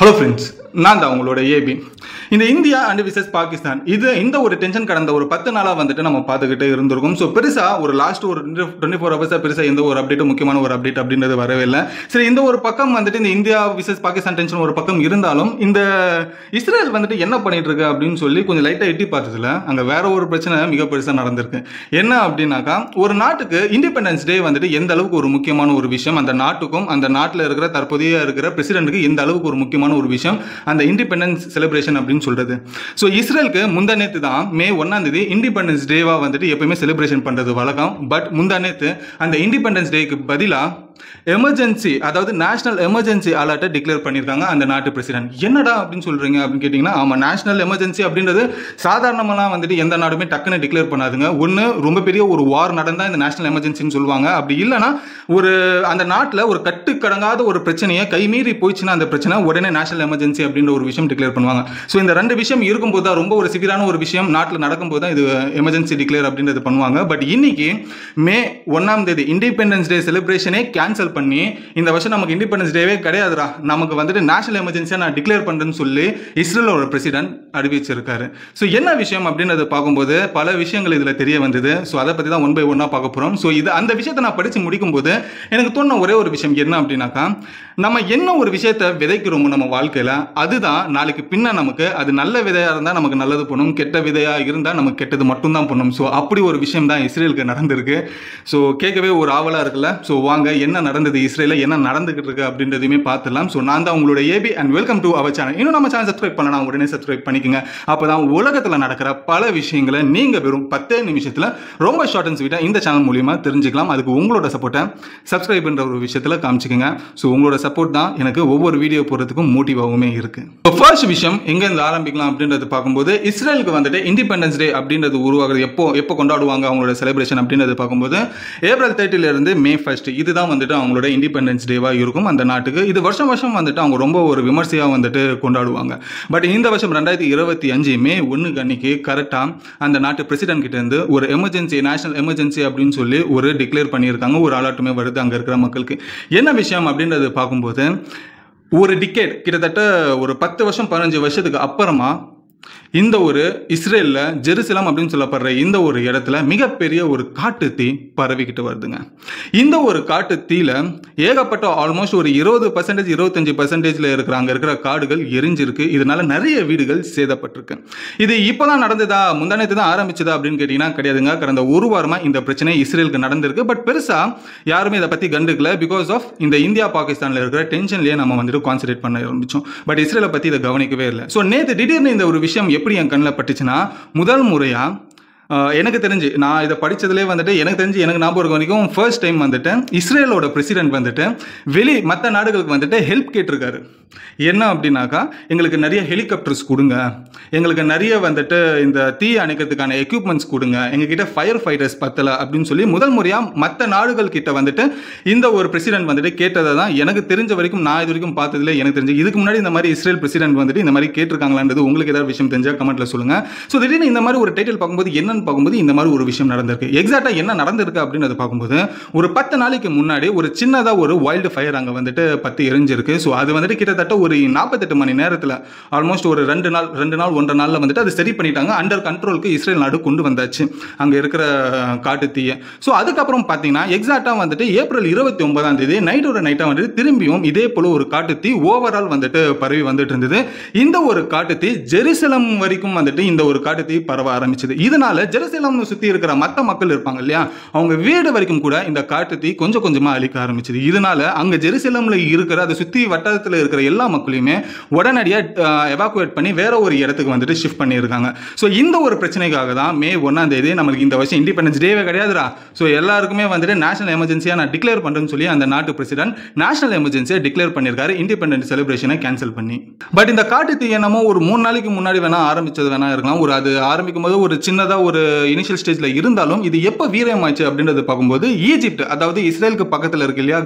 Hello friends, நான் தான் உங்களோட ஏபி. இந்த இந்தியா அண்ட் விசஸ் பாகிஸ்தான் இந்த ஒரு டென்ஷன் கடந்த ஒரு 10 நாளாக வந்துட்டு நம்ம பார்த்துக்கிட்டு இருந்திருக்கும். ஸோ பெருசாக ஒரு லாஸ்ட் ஒரு 24 ஹவர்ஸாக பெருசாக எந்த ஒரு அப்டேட்டும் முக்கியமான ஒரு அப்டேட் அப்படின்றது வரவே இல்லை. சரி, இந்த ஒரு பக்கம் வந்துட்டு இந்த இந்தியா விசஸ் பாகிஸ்தான் டென்ஷன் ஒரு பக்கம் இருந்தாலும் இந்த இஸ்ரேல் வந்துட்டு என்ன பண்ணிட்டு இருக்கு அப்படின்னு சொல்லி கொஞ்சம் லைட்டாக எட்டி பார்த்ததுல அங்கே வேற ஒரு பிரச்சனை மிக பெருசாக நடந்திருக்கு. என்ன அப்படின்னாக்கா, ஒரு நாட்டுக்கு இண்டிபெண்டன்ஸ் டே வந்துட்டு எந்த அளவுக்கு ஒரு முக்கியமான ஒரு விஷயம், அந்த நாட்டுக்கும் அந்த நாட்டில் இருக்கிற தற்போதைய இருக்கிற பிரசிடென்ட்டுக்கு எந்த அளவுக்கு ஒரு முக்கியமான ஒரு விஷயம் அந்த இண்டிபெண்டன்ஸ் செலிப்ரேஷன் அப்படின்னு சொல்றது. ஸோ இஸ்ரேலுக்கு முந்தானேத்து தான் மே 1 இண்டிபெண்டன்ஸ் டேவா வந்துட்டு எப்பயுமே செலிப்ரேஷன் பண்றது வழக்கம். பட் முந்தானேத்து அந்த இண்டிபெண்டன்ஸ் டேக்கு பதிலாக எமர்ஜென்சி, அதாவது நேஷனல் எமர்ஜென்சி அலர்ட்டை டிக்ளேர் பண்ணியிருக்காங்க அந்த நாட்டு பிரசிடென்ட். என்னடா அப்படின்னு சொல்றீங்க அப்படின்னு கேட்டிங்கன்னா, ஆமாம், நேஷனல் எமர்ஜென்சி அப்படின்றது சாதாரணமாக வந்துட்டு எந்த நாடுமே டக்குன்னு டிக்ளேர் பண்ணாதுங்க. ஒன்று ரொம்ப பெரிய ஒரு வார் நடந்தால் இந்த நேஷனல் எமர்ஜென்சின்னு சொல்லுவாங்க. அப்படி இல்லைனா ஒரு அந்த நாட்டில் ஒரு கட்டுக்கடங்காத ஒரு பிரச்சனையை கைமீறி போயிடுச்சுன்னா அந்த பிரச்சனை உடனே நேஷனல் எமர்ஜென்சி அப்படின்ற ஒரு விஷயம் டிக்ளேர் பண்ணுவாங்க. ஸோ இந்த ரெண்டு விஷயம் இருக்கும்போது தான், ரொம்ப ஒரு சிவியரான ஒரு விஷயம் நாட்டில் நடக்கும்போது தான் இது எமர்ஜென்சி டிக்ளேர் அப்படின்றது பண்ணுவாங்க. பட் இன்னைக்கு மே 1 இண்டிபெண்டன்ஸ் டே செலிப்ரேஷனே கேன்சல் பண்ணி இந்த வருஷம் நமக்கு இண்டிபெண்டன்ஸ் டேவே கிடையாதுடா, நமக்கு வந்துட்டு நேஷனல் எமர்ஜென்சியா நான் டிக்ளேர் பண்றேன்னு சொல்லி இஸ்ரேலோட பிரசிடென்ட் அறிவிச்சிருக்காரு. ஸோ என்ன விஷயம் அப்படின்றத பார்க்கும்போது பல விஷயங்கள் இதுல தெரிய வந்தது. ஸோ அதை பத்தி தான் ஒன் பை ஒன்னா பார்க்க போறோம். ஸோ இது அந்த விஷயத்தை நான் படிச்சு முடிக்கும் போது எனக்கு தோணுன ஒரே ஒரு விஷயம் என்ன அப்படின்னாக்கா, நம்ம என்ன ஒரு விஷயத்தை விதைக்கிறோமோ நம்ம வாழ்க்கையில, அதுதான் நாளைக்கு பின்ன நமக்கு அது நல்ல விதையா இருந்தா நமக்கு நல்லது பண்ணும், கெட்ட விதையா இருந்தா நமக்கு கெட்டது மட்டும்தான் பண்ணும். ஸோ அப்படி ஒரு விஷயம் தான் இஸ்ரேலுக்கு நடந்திருக்கு. ஸோ கேட்கவே ஒரு ஆவலா இருக்குல்ல. ஸோ வாங்க, என்ன நடந்தது இஸ்ரேலில், என்ன நடந்துகிட்டு இருக்கு அப்படின்றதையுமே பார்த்துடலாம். ஸோ நான் தான் உங்களோட AB and welcome to our channel. இன்னும் நம்ம சேனல் சப்ஸ்கிரைப் பண்ணலாம், உடனே சப்ஸ்கிரைப் பண்ணிக்கோங்க. அப்போதான் உலகத்தில் நடக்கிற பல விஷயங்களை நீங்கள் வெறும் 10 நிமிஷத்தில் ரொம்ப ஷார்ட் அண்ட் ஸ்வீட்டாக இந்த சேனல் மூலியமா தெரிஞ்சுக்கலாம். அதுக்கு உங்களோட சப்போர்ட்டை சப்ஸ்கிரைப்ன்ற ஒரு விஷயத்தில் காமிச்சிக்கோங்க. ஸோ உங்களோட சப்போர்ட் தான் எனக்கு ஒவ்வொரு வீடியோ போடுறதுக்கும் மோட்டிவாகவுமே இருக்கு. இப்போ ஃபர்ஸ்ட் விஷயம் எங்கேருந்து ஆரம்பிக்கலாம் அப்படின்றது பார்க்கும்போது, இஸ்ரேலுக்கு வந்துட்டு இண்டிபெண்டன்ஸ் டே அப்படின்றது உருவாகுது எப்போ கொண்டாடுவாங்க அவங்களோட செலிப்ரேஷன் அப்படின்றது பார்க்கும்போது ஏப்ரல் 30 இருந்து மே 1 இதுதான் வந்துட்டு அவங்களோட இண்டிபெண்டன்ஸ் டேவா இருக்கும் அந்த நாட்டுக்கு. இது வருஷம் வருஷம் வந்துட்டு அவங்க ரொம்ப ஒரு விமர்சையாக வந்துட்டு கொண்டாடுவாங்க. பட் இந்த வருஷம் 2025 மே 1 அன்னைக்கு கரெக்டாக அந்த நாட்டு பிரசிடென்ட் கிட்ட இருந்து ஒரு எமர்ஜென்சி, நேஷனல் எமர்ஜென்சி அப்படின்னு சொல்லி ஒரு டிக்ளேர் பண்ணியிருக்காங்க. ஒரு அலர்ட்டுமே வருது அங்கே இருக்கிற மக்களுக்கு. என்ன விஷயம் அப்படின்றது பார்க்கும்போது, ஒரு டிகேட், கிட்டத்தட்ட ஒரு 10 வருஷம் 15 வருஷத்துக்கு அப்புறமா இந்த ஒரு இஸ்ரேலில் ஜெருசலம் அப்படின்னு சொல்லப்படுற இந்த ஒரு இடத்துல மிகப்பெரிய ஒரு காட்டு தீ பரவிக்கிட்டு வருதுங்க. இந்த ஒரு காட்டு தீல ஏகப்பட்ட ஆல்மோஸ்ட் ஒரு 20% 25% இருக்கிற அங்கே இருக்கிற காடுகள் எரிஞ்சிருக்கு. இதனால நிறைய வீடுகள் சேதப்பட்டிருக்கு. இது இப்போதான் நடந்ததா, முந்தானத்து தான் ஆரம்பிச்சதா அப்படின்னு கேட்டிங்கன்னா கிடையாதுங்க. கடந்த ஒரு வாரமாக இந்த பிரச்சனை இஸ்ரேலுக்கு நடந்திருக்கு. பட் பெருசாக யாருமே இதை பற்றி கண்டுக்கல. பிகாஸ் ஆஃப் இந்த இந்தியா பாகிஸ்தானில் இருக்கிற டென்ஷன்லேயே நம்ம வந்துட்டு கான்சன்ட்ரேட் பண்ண ஆரம்பிச்சோம். பட் இஸ்ரேலை பற்றி இதை கவனிக்கவே இல்லை. ஸோ நேற்று திடீர்னு இந்த ஒரு விஷயம் எப்படி என் கண்ணில் பட்டுச்சுன்னா, முதல் முறையா எனக்கு தெரிஞ்சு, நான் இதை படித்ததுலேயே வந்துட்டு எனக்கு ஞாபகம் இருக்க வரைக்கும் ஃபர்ஸ்ட் டைம் வந்துட்டு இஸ்ரேலோட பிரசிடென்ட் வந்துட்டு மற்ற நாடுகளுக்கு வந்துட்டு ஹெல்ப் கேட்டிருக்காரு. என்ன அப்படின்னாக்கா, எங்களுக்கு நிறைய ஹெலிகாப்டர்ஸ் கொடுங்க, எங்களுக்கு நிறைய வந்துட்டு இந்த தீ அணைக்கிறதுக்கான எக்யூப்மெண்ட்ஸ் கொடுங்க, எங்ககிட்ட ஃபயர் ஃபைட்டர்ஸ் பத்தலை அப்படின்னு சொல்லி முதல் முறையாக மற்ற நாடுகள் கிட்ட வந்துட்டு இந்த ஒரு பிரசிடென்ட் வந்துட்டு கேட்டதை தான் எனக்கு தெரிஞ்ச வரைக்கும், நான் இது வரைக்கும் பார்த்ததுல எனக்கு தெரிஞ்சு. இதுக்கு முன்னாடி இந்த மாதிரி இஸ்ரேல் பிரசிடென்ட் வந்துட்டு இந்த மாதிரி கேட்டிருக்காங்களான்றது உங்களுக்கு ஏதாவது விஷயம் தெரிஞ்சால் கமெண்ட்ல சொல்லுங்க. ஸோ திடீர்னு இந்த மாதிரி ஒரு டைட்டில் பார்க்கும்போது என்னன்னு பார்க்கும்போது இந்த மாதிரி ஒரு விஷயம் நடந்திருக்கு. எக்ஸாக்டா என்ன நடந்திருக்கு அப்படின்னு பார்க்கும்போது, ஒரு 10 நாளைக்கு முன்னாடி ஒரு சின்னதாக ஒரு வைல்டு ஃபயர் அங்கே வந்துட்டு பற்றி எரிஞ்சிருக்கு. ஸோ அது வந்துட்டு கிட்டத்தட்ட ஒரு 48 மணி நேரத்தில் ஆல்மோஸ்ட் ஒரு 2 நாள் 1.5 நாளில் வந்துட்டு அது சரி பண்ணிட்டாங்க. அண்டர் கண்ட்ரோலுக்கு இஸ்ரேல் நாடு கொண்டு வந்தாச்சு அங்கே இருக்கிற காட்டு தீயை. ஸோ அதுக்கப்புறம் பார்த்தீங்கன்னா எக்ஸாக்டாக வந்துட்டு ஏப்ரல் 29 நைட்டோட நைட்டாக வந்துட்டு திரும்பியும் இதே போல ஒரு காட்டு தீ ஓவரால் வந்துட்டு பரவி வந்துட்டு இருந்தது. இந்த ஒரு காட்டு தீ ஜெருசலம் வரைக்கும் வந்துட்டு இந்த ஒரு காட்டு தீ பரவ ஆரம்பிச்சது. இதனால ஜெருசலம் சுற்றி இருக்கிற மற்ற மக்கள் இருப்பாங்க இல்லையா, அவங்க வீடு வரைக்கும் கூட இந்த காட்டு தீ கொஞ்சம் கொஞ்சமாக அழிக்க ஆரம்பிச்சது. இதனால அங்கே ஜெருசலம்ல இருக்கிற அதை சுற்றி வட்டாரத்தில் இருக்கிற எல்லா மக்களையுமே உடனடியாக எவாக்குவேட் பண்ணி வேற ஒரு இடத்துக்கு வந்துட்டு ஷிஃப்ட் பண்ணியிருக்காங்க. ஸோ இந்த ஒரு பிரச்சனைக்காக தான் மே 1 நமக்கு இந்த வருஷம் இண்டிபெண்டன்ஸ் டேவே கிடையாதுடா, ஸோ எல்லாருக்குமே வந்துட்டு நேஷனல் எமர்ஜென்சியாக நான் டிக்ளேர் பண்ணுறேன்னு சொல்லி அந்த நாட்டு பிரசிடென்ட் நேஷனல் எமர்ஜென்சியை டிக்ளேர் பண்ணியிருக்காரு, இண்டிபெண்டன்ஸ் செலிப்ரேஷனை கேன்சல் பண்ணி. பட் இந்த காட்டு தீ என்னமோ ஒரு 3 நாளைக்கு முன்னாடி வேணா ஆரம்பிச்சது வேணா இருக்கலாம். அது ஆரம்பிக்கும் போது ஒரு சின்னதாக ஒரு இனிஷியல் ஸ்டேஜில் இருந்தாலும் இது எப்போ வீரியமாச்சு அப்படின்றது பார்க்கும்போது ஈஜிப்ட், அதாவது இஸ்ரேலுக்கு பக்கத்தில் இருக்கு இல்லையா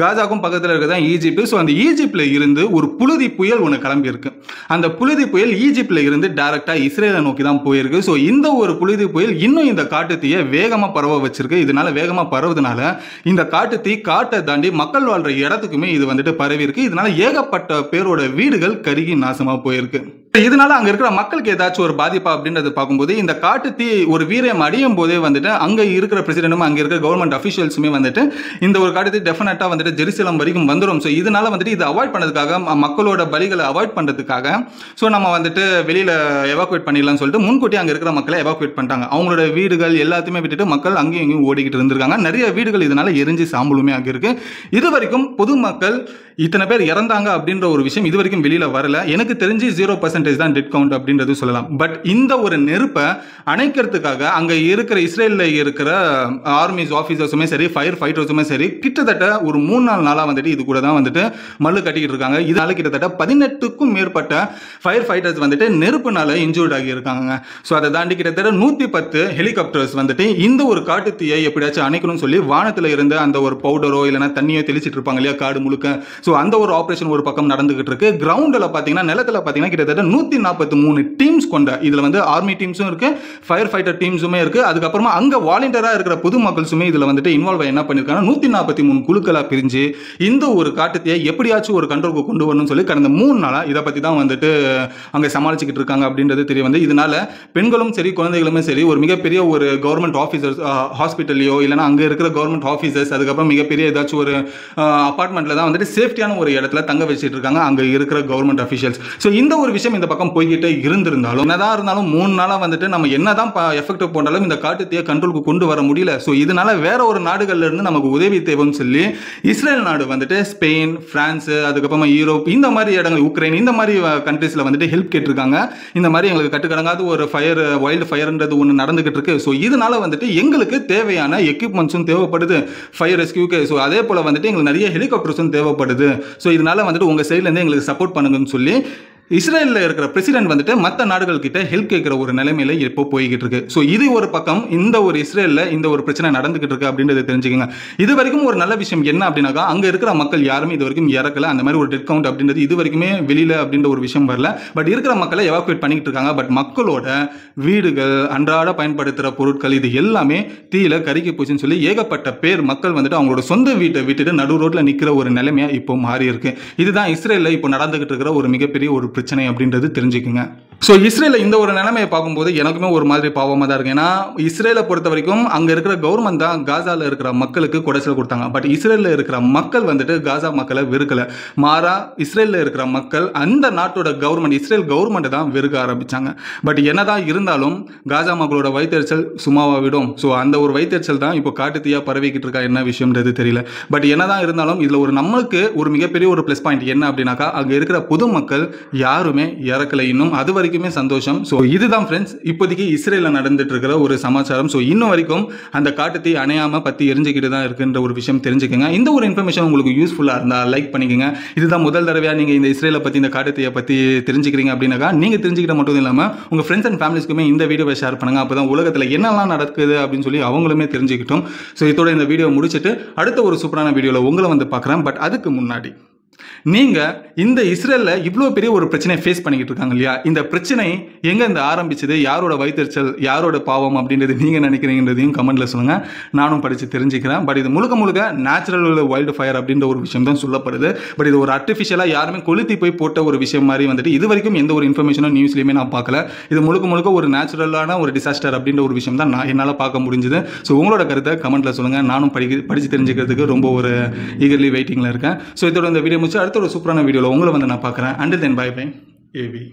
காசாக்கும் பக்கத்தில் இருக்கதான் ஈஜிப்ட். ஸோ அந்த ஈஜிப்டில் இருந்து ஒரு புழுதி புயல் ஒன்று கிளம்பி இருக்கு. அந்த புழுதி புயல் ஈஜிப்டில் இருந்து டைரக்டாக இஸ்ரேலை நோக்கி தான் போயிருக்கு. ஸோ இந்த ஒரு புழுதி புயல் இன்னும் இந்த காட்டுத்தீயை வேகமாக பரவ வச்சிருக்கு. இதனால வேகமாக பரவுதுனால இந்த காட்டுத்தீ காட்டை தாண்டி மக்கள் வாழ்ற இடத்துக்குமே இது வந்துட்டு பரவி இருக்கு. இதனால ஏகப்பட்ட பேரோட வீடுகள் கருகி நாசமாக போயிருக்கு. இதனால அங்க இருக்கிற மக்களுக்கு ஏதாச்சும் ஒரு பாதிப்பா அப்படின்றது பார்க்கும்போது இந்த காட்டுத்தீ ஒரு வீரியம் அடையும் போதே வந்துட்டு அங்க இருக்கிற பிரசிடென்ட்டும் அங்க இருக்கிற கவர்மெண்ட் அஃபிஷியல்ஸுமே வந்துட்டு இந்த ஒரு காட்டுத்தீ டெஃபினட்டா வந்துட்டு ஜெருசலம் வரைக்கும் வந்துடும். ஸோ இதனால வந்துட்டு இதை அவாய்ட் பண்ணதுக்காக, மக்களோட பலிகளை அவாய்ட் பண்றதுக்காக ஸோ நம்ம வந்துட்டு வெளியில எவாக்குவேட் பண்ணிடலாம்னு சொல்லிட்டு முன்கூட்டி அங்க இருக்கிற மக்களை எவாக்குவேட் பண்ணிட்டாங்க. அவங்களோட வீடுகள் எல்லாத்தையுமே விட்டுட்டு மக்கள் அங்கேயும் இங்கேயும் ஓடிக்கிட்டு இருந்திருக்காங்க. நிறைய வீடுகள் இதனால எரிஞ்சு சாம்பலுமே அங்க இருக்கு. இது வரைக்கும் பொதுமக்கள் இத்தனை பேர் இறந்தாங்க அப்படின்ற ஒரு விஷயம் இது வரைக்கும் வெளியில வரல. எனக்கு தெரிஞ்சு 0% தான் டெட் கவுண்ட் அப்படின்றது சொல்லலாம். பட் இந்த ஒரு நெருப்பை அணைக்கிறதுக்காக அங்க இருக்கிற இஸ்ரேல்ல இருக்கிற ஆர்மிஸ் ஆஃபீஸர்ஸுமே சரி, ஃபயர் ஃபைட்டர்ஸுமே சரி, கிட்டத்தட்ட ஒரு 3-4 நாளா வந்துட்டு இது கூட தான் வந்துட்டு மல்லு கட்டிக்கிட்டு இருக்காங்க. இதனால கிட்டத்தட்ட 18க்கும் மேற்பட்ட ஃபயர் ஃபைட்டர்ஸ் வந்துட்டு நெருப்புனால இன்ஜூர்ட் ஆகி இருக்காங்க. ஸோ அதை தாண்டி கிட்டத்தட்ட 110 ஹெலிகாப்டர்ஸ் வந்துட்டு இந்த ஒரு காட்டுத்தீயை எப்படியாச்சும் அணைக்கணும்னு சொல்லி வானத்துல இருந்து அந்த ஒரு பவுடரோ இல்லைன்னா தண்ணியோ தெளிச்சிட்டு இருப்பாங்க இல்லையா காடு முழுக்க. ஸோ அந்த ஒரு ஆபரேஷன் ஒரு பக்கம் நடந்துகிட்டு இருக்கு. கிரவுண்டில் பார்த்தீங்கன்னா, நிலத்தில் பார்த்தீங்கன்னா கிட்டத்தட்ட 143 டீம்ஸ் கொண்ட இதில் வந்து ஆர்மி டீம்ஸும் இருக்கு, ஃபயர் ஃபைட்டர் டீம்ஸுமே இருக்கு. அதுக்கப்புறமா அங்கே வாலண்டியராக இருக்கிற பொதுமக்களுமே இதில் வந்துட்டு இன்வால்வ் ஆகி என்ன பண்ணியிருக்காங்க, 143 குழுக்களாக பிரிஞ்சு இந்த ஒரு காட்டுத்தீயை எப்படியாச்சும் ஒரு கண்ட்ரோலுக்கு கொண்டு வரணும்னு சொல்லி கடந்த 3 நாளாக இதை பற்றி தான் வந்துட்டு அங்கே சமாளிச்சுக்கிட்டு இருக்காங்க அப்படின்றது தெரிய வந்து. இதனால பெண்களும் சரி குழந்தைகளுமே சரி ஒரு மிகப்பெரிய ஒரு கவர்மெண்ட் ஆஃபீஸர்ஸ் ஹாஸ்பிட்டல்லையோ இல்லைனா அங்கே இருக்கிற கவர்மெண்ட் ஆஃபீஸர்ஸ் அதுக்கப்புறம் மிகப்பெரிய ஏதாச்சும் ஒரு அபார்ட்மெண்ட்டில் தான் வந்துட்டு சேஃப்டியான ஒரு இடத்துல தங்க வச்சுட்டு இருக்காங்க அங்க இருக்கிற கவர்மெண்ட் அஃபிஷியல்ஸ். ஸோ இந்த ஒரு விஷயம் இந்த பக்கம் போய்கிட்டே இருந்திருந்தாலும் என்னதான் இருந்தாலும் 3 நாளா வந்துட்டு நம்ம என்னதான் எஃபெக்டிவ் போட்டாலும் இந்த காட்டுத்தீயை கண்ட்ரோலுக்கு கொண்டு வர முடியல. ஸோ இதனால வேற ஒரு நாடுகள்ல இருந்து நமக்கு உதவி தேவைன்னு சொல்லி இஸ்ரேல் நாடு வந்துட்டு ஸ்பெயின், பிரான்ஸ், அதுக்கப்புறமா யூரோப் இந்த மாதிரி இடங்கள், உக்ரைன் இந்த மாதிரி கண்ட்ரீஸ்ல வந்துட்டு ஹெல்ப் கேட்டிருக்காங்க. இந்த மாதிரி எங்களுக்கு கட்டுக்கடங்காத ஒரு ஃபயர், வைல்டு ஃபயர்ன்றது ஒன்று நடந்துகிட்டு இருக்கு. ஸோ இதனால வந்துட்டு எங்களுக்கு தேவையான எக்யூப்மெண்ட்ஸும் தேவைப்படுது ஃபயர் ரெஸ்கியூக்கு. ஸோ அதே போல வந்துட்டு எங்களுக்கு நிறைய ஹெலிகாப்டர்ஸும் தேவைப்படுது. ஸோ இதனால வந்துட்டு உங்க சைட்லேருந்து எங்களுக்கு சப்போர்ட் பண்ணுங்கன்னு சொல்லி இஸ்ரேலில் இருக்கிற பிரசிடென்ட் வந்துட்டு மற்ற நாடுகள் கிட்ட ஹெல்ப் கேட்குற ஒரு நிலைமையில இப்போ போய்கிட்டு இருக்கு. ஸோ இது ஒரு பக்கம் இந்த ஒரு இஸ்ரேலில் இந்த ஒரு பிரச்சனை நடந்துகிட்டு இருக்கு அப்படின்றத தெரிஞ்சுக்கோங்க. இது வரைக்கும் ஒரு நல்ல விஷயம் என்ன அப்படின்னாக்கா, அங்கே இருக்கிற மக்கள் யாருமே இது வரைக்கும் இறக்கல. அந்த மாதிரி ஒரு டெட் கவுண்ட் அப்படின்றது இது வரைக்குமே வெளியில அப்படின்ற ஒரு விஷயம் வரல. பட் இருக்கிற மக்களை எவாக்குவேட் பண்ணிக்கிட்டு இருக்காங்க. பட் மக்களோட வீடுகள், அன்றாட பயன்படுத்துகிற பொருட்கள் இது எல்லாமே தீயில கருகி போச்சுன்னு சொல்லி ஏகப்பட்ட பேர் மக்கள் வந்துட்டு அவங்களோட சொந்த வீட்டை விட்டுட்டு நடு ரோட்ல நிற்கிற ஒரு நிலைமையா இப்போ மாறி இருக்கு. இதுதான் இஸ்ரேலில் இப்போ நடந்துகிட்டு இருக்கிற ஒரு மிகப்பெரிய ஒரு பிரச்சனை அப்படின்றது தெரிஞ்சுக்குங்க. ஸோ இஸ்ரேலில் இந்த ஒரு நிலைமையை பார்க்கும்போது எனக்குமே ஒரு மாதிரி பாவமாக தான் இருக்கு. ஏன்னா இஸ்ரேலை பொறுத்த வரைக்கும் அங்கே இருக்கிற கவர்மெண்ட் தான் காசாவில் இருக்கிற மக்களுக்கு கொடைச்சல் கொடுத்தாங்க. பட் இஸ்ரேலில் இருக்கிற மக்கள் வந்துட்டு காசா மக்களை வெறுக்கலை. மாறா இஸ்ரேலில் இருக்கிற மக்கள் அந்த நாட்டோட கவர்மெண்ட், இஸ்ரேல் கவர்மெண்ட்டை தான் வெறுக்க ஆரம்பித்தாங்க. பட் என்னதான் இருந்தாலும் காசா மக்களோட வயிற்றுச்சல் சும்மாவா விடும். ஸோ அந்த ஒரு வயிற்றுச்சல் தான் இப்போ காட்டுத்தீயாக பரவிக்கிட்டு இருக்கா, என்ன விஷயம்ன்றது தெரியல. பட் என்னதான் இருந்தாலும் இதில் ஒரு நம்மளுக்கு ஒரு மிகப்பெரிய ஒரு ப்ளஸ் பாயிண்ட் என்ன அப்படின்னாக்கா, அங்கே இருக்கிற பொதுமக்கள் யாருமே இறக்கலை இன்னும். அது வரைக்குமே சந்தோஷம். ஸோ இதுதான் ஃப்ரெண்ட்ஸ் இப்போதைக்கு இஸ்ரேலில் நடந்துட்டு இருக்கிற ஒரு சமாச்சாரம். ஸோ இன்னும் வரைக்கும் அந்த காட்டுத்தீ அணையாமல் பற்றி எரிஞ்சுக்கிட்டு தான் இருக்குன்ற ஒரு விஷயம் தெரிஞ்சுக்கோங்க. இந்த ஒரு இன்ஃபர்மேஷன் உங்களுக்கு யூஸ்ஃபுல்லாக இருந்தால் லைக் பண்ணிக்கோங்க. இதுதான் முதல் தடவையாக நீங்கள் இந்த இஸ்ரேலை பற்றி, இந்த காட்டுத்தீயை பற்றி தெரிஞ்சுக்கிறீங்க அப்படின்னாக்கா, நீங்கள் தெரிஞ்சுக்கிட்ட மட்டும் இல்லாமல் உங்கள் ஃப்ரெண்ட்ஸ் அண்ட் ஃபேமிலிஸ்க்குமே இந்த வீடியோவை ஷேர் பண்ணுங்கள். அப்போ தான் உலகத்தில் என்னெல்லாம் நடக்குது அப்படின்னு சொல்லி அவங்களுமே தெரிஞ்சுக்கிட்டோம். ஸோ இதோட இந்த வீடியோ முடிச்சுட்டு அடுத்த ஒரு சூப்பரான வீடியோவில் உங்களை வந்து பார்க்குறேன். பட் அதுக்கு முன்னாடி நீங்கள் இந்த இஸ்ரேலில் இவ்வளோ பெரிய ஒரு பிரச்சனையை ஃபேஸ் பண்ணிக்கிட்டு இருக்காங்க இல்லையா, இந்த பிரச்சனை எங்கேருந்து ஆரம்பிச்சது, யாரோட வயிற்றுச்சல், யாரோட பாவம் அப்படின்றது நீங்கள் நினைக்கிறீங்கன்றதையும் கமெண்ட்டில் சொல்லுங்கள். நானும் படித்து தெரிஞ்சுக்கிறேன். பட் இது முழுக்க முழுக்க நேச்சுரல் வைல்டு ஃபயர் அப்படின்ற ஒரு விஷயம் தான் சொல்லப்படுது. பட் இது ஒரு ஆர்டிஃபிஷியலாக யாருமே கொளுத்தி போய் போட்ட ஒரு விஷயம் மாதிரி வந்துட்டு இது வரைக்கும் எந்த ஒரு இன்ஃபர்மேஷனும் நியூஸ்லையுமே நான் பார்க்கல. இது முழுக்க முழுக்க ஒரு நேச்சுரலான ஒரு டிசாஸ்டர் அப்படின்ற ஒரு விஷயம் தான் என்னால் பார்க்க முடிஞ்சுது. ஸோ உங்களோட கருத்தை கமெண்ட்டில் சொல்லுங்கள். நானும் படித்து தெரிஞ்சுக்கிறதுக்கு ரொம்ப ஒரு ஈகர்லி வெயிட்டிங்கில் இருக்கேன். ஸோ இதோட இந்த வீடியோ முடிச்சு அடுத்த ஒரு சூப்பரான வீடியோவில் உங்களை வந்து நான் பார்க்குறேன். Until then bye bye AV.